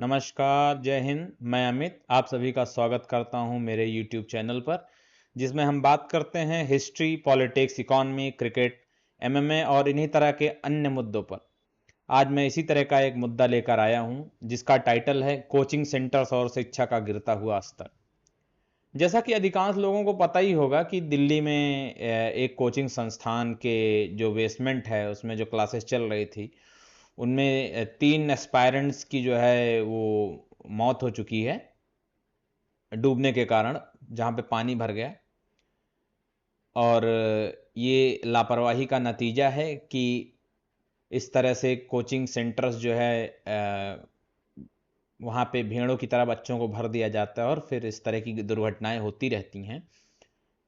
नमस्कार, जय हिंद। मैं अमित आप सभी का स्वागत करता हूं मेरे YouTube चैनल पर, जिसमें हम बात करते हैं history, politics, economy, cricket, MMA और इन्हीं तरह के अन्य मुद्दों पर। आज मैं इसी तरह का एक मुद्दा लेकर आया हूं, जिसका टाइटल है कोचिंग सेंटर्स और शिक्षा का गिरता हुआ स्तर। जैसा कि अधिकांश लोगों को पता ही होगा कि दिल्ली में एक कोचिंग संस्थान के जो बेसमेंट है उसमें जो क्लासेस चल रही थी, उनमें 3 एस्पायरेंट्स की जो है वो मौत हो चुकी है डूबने के कारण, जहाँ पे पानी भर गया। और ये लापरवाही का नतीजा है कि इस तरह से कोचिंग सेंटर्स जो है वहाँ पे भेड़ों की तरह बच्चों को भर दिया जाता है और फिर इस तरह की दुर्घटनाएं होती रहती हैं।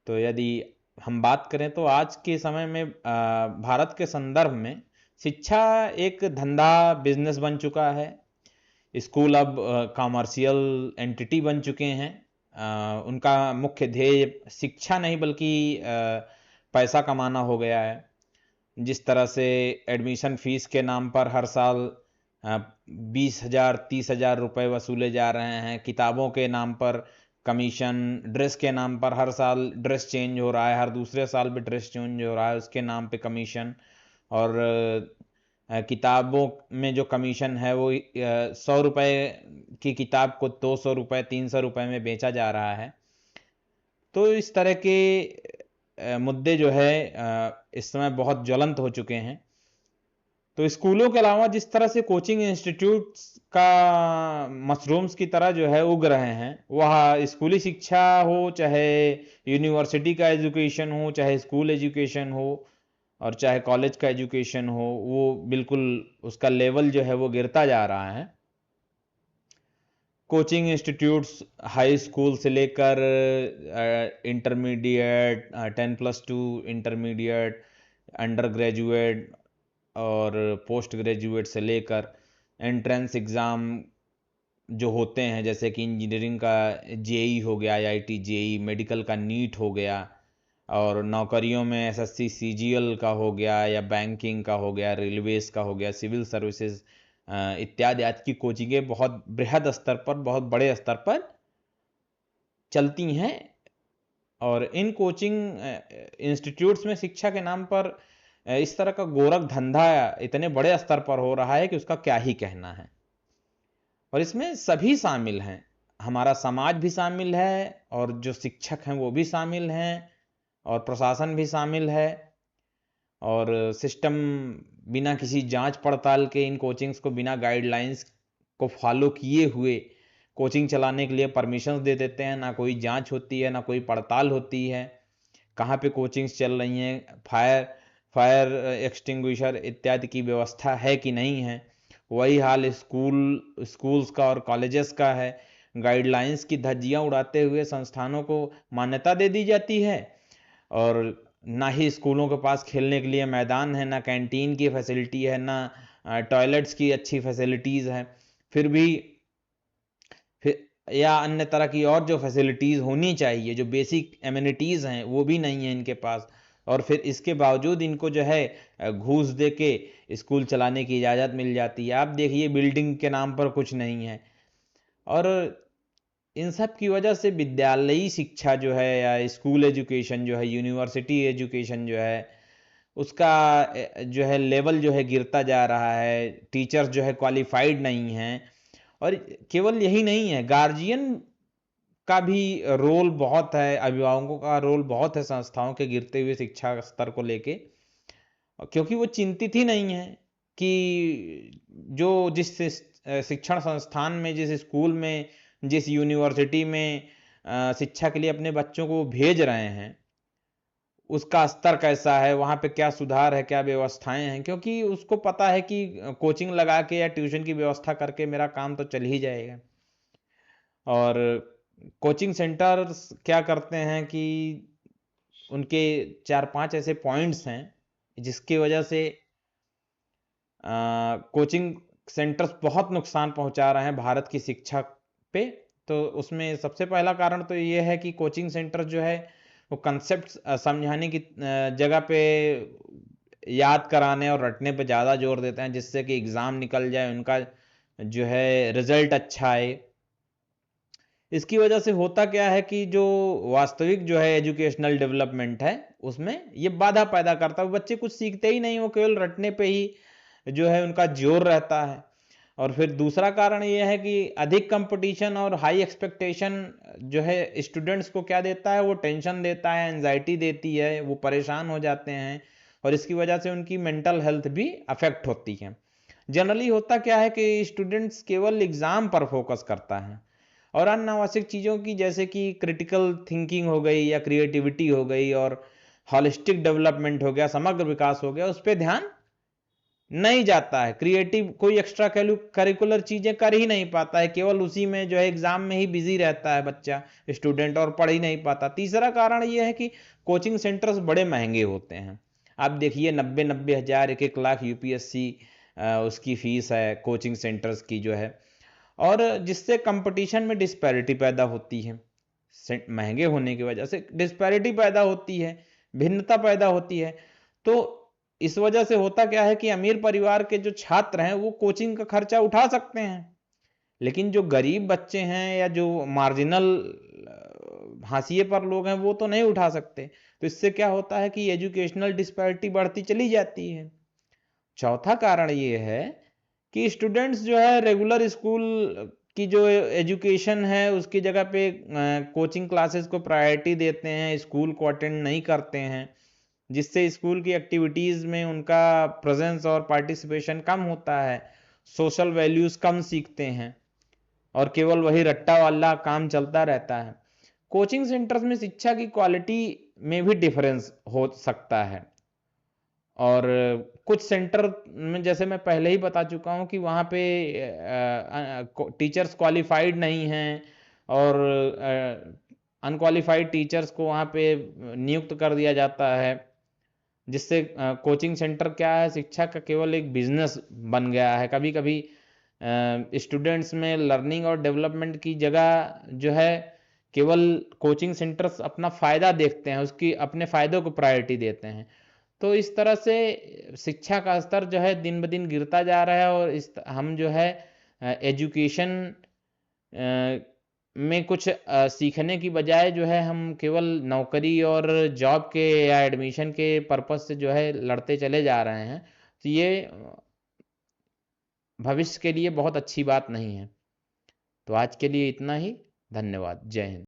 तो यदि हम बात करें तो आज के समय में भारत के संदर्भ में शिक्षा एक धंधा बिजनेस बन चुका है। स्कूल अब कॉमर्शियल एंटिटी बन चुके हैं। उनका मुख्य ध्येय शिक्षा नहीं बल्कि पैसा कमाना हो गया है। जिस तरह से एडमिशन फीस के नाम पर हर साल 20,000 30,000 रुपये वसूले जा रहे हैं, किताबों के नाम पर कमीशन, ड्रेस के नाम पर हर साल ड्रेस चेंज हो रहा है, हर दूसरे साल भी ड्रेस चेंज हो रहा है, उसके नाम पे कमीशन। और किताबों में जो कमीशन है वो 100 रुपये की किताब को 200 रुपये 300 रुपये में बेचा जा रहा है। तो इस तरह के मुद्दे जो है इस समय बहुत ज्वलंत हो चुके हैं। तो स्कूलों के अलावा जिस तरह से कोचिंग इंस्टीट्यूट्स का मशरूम्स की तरह जो है उग रहे हैं, वह स्कूली शिक्षा हो चाहे यूनिवर्सिटी का एजुकेशन हो चाहे स्कूल एजुकेशन हो और चाहे कॉलेज का एजुकेशन हो, वो बिल्कुल उसका लेवल जो है वो गिरता जा रहा है। कोचिंग इंस्टीट्यूट्स हाई स्कूल से लेकर इंटरमीडिएट, 10+2 इंटरमीडिएट, अंडर ग्रेजुएट और पोस्ट ग्रेजुएट से लेकर एंट्रेंस एग्ज़ाम जो होते हैं, जैसे कि इंजीनियरिंग का जेई हो गया, आईआईटी जेई, मेडिकल का नीट हो गया, और नौकरियों में एसएससी सीजीएल का हो गया या बैंकिंग का हो गया, रेलवेज का हो गया, सिविल सर्विसेज इत्यादि आज की कोचिंगें बहुत बृहद स्तर पर, बहुत बड़े स्तर पर चलती हैं। और इन कोचिंग इंस्टीट्यूट्स में शिक्षा के नाम पर इस तरह का गोरख धंधा इतने बड़े स्तर पर हो रहा है कि उसका क्या ही कहना है। और इसमें सभी शामिल हैं, हमारा समाज भी शामिल है और जो शिक्षक हैं वो भी शामिल हैं और प्रशासन भी शामिल है। और सिस्टम बिना किसी जांच पड़ताल के इन कोचिंग्स को बिना गाइडलाइंस को फॉलो किए हुए कोचिंग चलाने के लिए परमिशंस दे देते हैं। ना कोई जांच होती है, ना कोई पड़ताल होती है कहाँ पे कोचिंग्स चल रही हैं, फायर एक्सटिंग्विशर इत्यादि की व्यवस्था है कि नहीं है। वही हाल स्कूल्स का और कॉलेजेस का है। गाइडलाइंस की धज्जियां उड़ाते हुए संस्थानों को मान्यता दे दी जाती है, और ना ही स्कूलों के पास खेलने के लिए मैदान है, ना कैंटीन की फैसिलिटी है, ना टॉयलेट्स की अच्छी फैसिलिटीज़ है। फिर भी फिर या अन्य तरह की और जो फैसिलिटीज़ होनी चाहिए, जो बेसिक एमिनिटीज़ हैं, वो भी नहीं है इनके पास। और फिर इसके बावजूद इनको जो है घूस दे के स्कूल चलाने की इजाज़त मिल जाती है। आप देखिए, बिल्डिंग के नाम पर कुछ नहीं है। और इन सब की वजह से विद्यालयी शिक्षा जो है या स्कूल एजुकेशन जो है, यूनिवर्सिटी एजुकेशन जो है, उसका जो है लेवल जो है गिरता जा रहा है। टीचर्स जो है क्वालिफाइड नहीं हैं। और केवल यही नहीं है, गार्जियन का भी रोल बहुत है, अभिभावकों का रोल बहुत है संस्थाओं के गिरते हुए शिक्षा स्तर को लेके। क्योंकि वो चिंतित ही नहीं है कि जो जिस शिक्षण संस्थान में, जिस स्कूल में, जिस यूनिवर्सिटी में शिक्षा के लिए अपने बच्चों को भेज रहे हैं, उसका स्तर कैसा है, वहाँ पे क्या सुधार है, क्या व्यवस्थाएं हैं। क्योंकि उसको पता है कि कोचिंग लगा के या ट्यूशन की व्यवस्था करके मेरा काम तो चल ही जाएगा। और कोचिंग सेंटर्स क्या करते हैं कि उनके 4-5 ऐसे पॉइंट्स हैं जिसकी वजह से कोचिंग सेंटर्स बहुत नुकसान पहुंचा रहे हैं भारत की शिक्षा पे। तो उसमें सबसे पहला कारण तो ये है कि कोचिंग सेंटर जो है वो कंसेप्ट समझाने की जगह पे याद कराने और रटने पे ज़्यादा जोर देते हैं, जिससे कि एग्ज़ाम निकल जाए, उनका जो है रिजल्ट अच्छा आए। इसकी वजह से होता क्या है कि जो वास्तविक जो है एजुकेशनल डेवलपमेंट है उसमें ये बाधा पैदा करता है। बच्चे कुछ सीखते ही नहीं, वो केवल रटने पे ही जो है उनका जोर रहता है। और फिर दूसरा कारण ये है कि अधिक कंपटीशन और हाई एक्सपेक्टेशन जो है स्टूडेंट्स को क्या देता है, वो टेंशन देता है, एंजाइटी देती है, वो परेशान हो जाते हैं और इसकी वजह से उनकी मेंटल हेल्थ भी अफेक्ट होती है। जनरली होता क्या है कि स्टूडेंट्स केवल एग्जाम पर फोकस करता है और अनावश्यक चीज़ों की जैसे कि क्रिटिकल थिंकिंग हो गई या क्रिएटिविटी हो गई और हॉलिस्टिक डेवलपमेंट हो गया, समग्र विकास हो गया, उस पर ध्यान नहीं जाता है। क्रिएटिव कोई एक्स्ट्रा करिकुलर चीजें कर ही नहीं पाता है, केवल उसी में जो है एग्जाम में ही बिजी रहता है बच्चा स्टूडेंट और पढ़ ही नहीं पाता। तीसरा कारण ये है कि कोचिंग सेंटर्स बड़े महंगे होते हैं। आप देखिए 90-90 हज़ार, 1-1 लाख यूपीएससी उसकी फीस है कोचिंग सेंटर्स की जो है, और जिससे कंपटीशन में डिस्पैरिटी पैदा होती है। महंगे होने की वजह से डिस्पैरिटी पैदा होती है, भिन्नता पैदा होती है। तो इस वजह से होता क्या है कि अमीर परिवार के जो छात्र हैं वो कोचिंग का खर्चा उठा सकते हैं, लेकिन जो गरीब बच्चे हैं या जो मार्जिनल हाशिए पर लोग हैं वो तो नहीं उठा सकते। तो इससे क्या होता है कि एजुकेशनल डिस्पैरिटी बढ़ती चली जाती है। चौथा कारण ये है कि स्टूडेंट्स जो है रेगुलर स्कूल की जो एजुकेशन है उसकी जगह पे कोचिंग क्लासेस को प्रायोरिटी देते हैं, स्कूल को अटेंड नहीं करते हैं, जिससे स्कूल की एक्टिविटीज़ में उनका प्रेजेंस और पार्टिसिपेशन कम होता है, सोशल वैल्यूज़ कम सीखते हैं और केवल वही रट्टा वाला काम चलता रहता है। कोचिंग सेंटर्स में शिक्षा की क्वालिटी में भी डिफरेंस हो सकता है और कुछ सेंटर में जैसे मैं पहले ही बता चुका हूँ कि वहाँ पे टीचर्स क्वालिफाइड नहीं हैं और अनक्वालिफाइड टीचर्स को वहाँ पे नियुक्त कर दिया जाता है, जिससे कोचिंग सेंटर क्या है, शिक्षा का केवल एक बिजनेस बन गया है। कभी कभी स्टूडेंट्स में लर्निंग और डेवलपमेंट की जगह जो है केवल कोचिंग सेंटर्स अपना फ़ायदा देखते हैं, उसकी अपने फ़ायदों को प्रायोरिटी देते हैं। तो इस तरह से शिक्षा का स्तर जो है दिन ब दिन गिरता जा रहा है और हम जो है एजुकेशन में कुछ सीखने की बजाय जो है हम केवल नौकरी और जॉब के या एडमिशन के पर्पस से जो है लड़ते चले जा रहे हैं। तो ये भविष्य के लिए बहुत अच्छी बात नहीं है। तो आज के लिए इतना ही। धन्यवाद। जय हिंद।